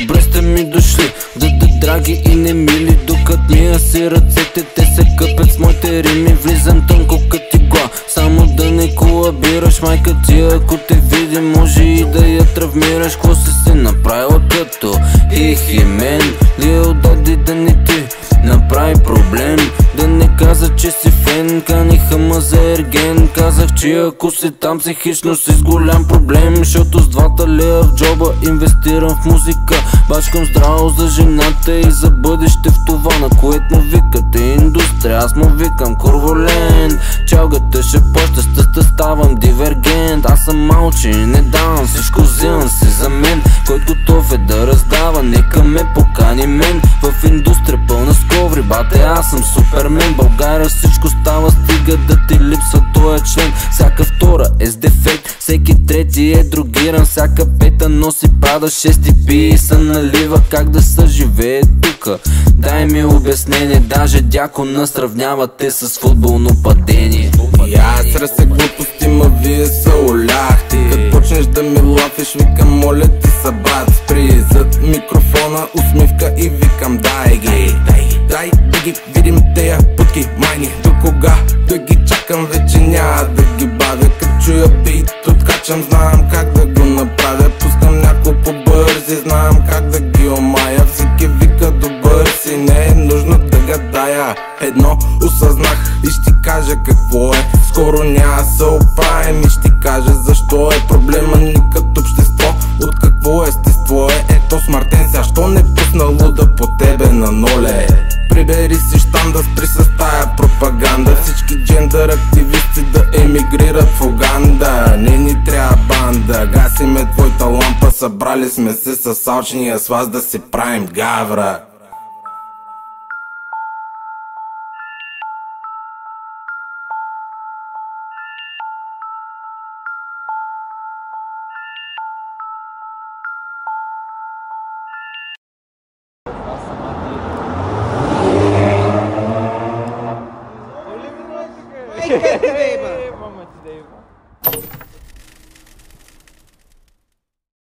Добре сте ми дошли, драги и немили. Докато мия си ръцете, те се къпят с моите рими. Влизам тънко като игла, само да не колабираш. Майка ти ако те види, може и да я травмираш. Кво си направила като Ихимен? Лил дади да не ти направи проблем. Да не каза, че си фен, каниха ма за ерген. Казах, че ако си там психично си с голям проблем. Защото с 2 лева в джоба инвестирам в музика. Бачкам здраво за жената и за бъдеще в това, на което му викате индустрия. Аз му викам Корволент. Чалгата ще почта, ставам дивергент. Аз съм малче, не давам, всичко взимам си за мен. Който готов е да раздава, нека ме покани мен. В индустрия пълна с коври, бате, аз съм супермен. България всичко става, стига да ти липсва този член. Всяка втора е с дефект, всеки трети е другиран. Всяка пета носи пада, 6 пи и се налива. Как да се живее тука? Дай ми обяснение. Даже дякона сравнявате с футболно падение. И аз разсек глупости, ма вие са оляхте. Като почнеш да ми лафиш, викам моля ти са брат. Спри зад микрофона, усмивка и викам дай ги. Дай да ги видим тея путки майни. До кога да ги чакам, вече няма да ги бавя. Като чуя бит, откачам, знам как да го направя. Пускам няколко бързи, знам как да ги омая. Всеки вика добър си, не е нужно да гадая. Едно осъзнах и ще кажа какво е. Скоро няма се оправим и ще кажа защо е. Проблема ни като общество, от какво естество е. Ето смъртен, защо не пусна луда по тебе на ноле. Прибери си щам да спри с тая пропаганда. Всички джендър активисти да емигрират в Уганда. Не ни трябва банда, гасиме твоята лампа. Събрали сме се с алчния с вас да си правим гавра. Hey,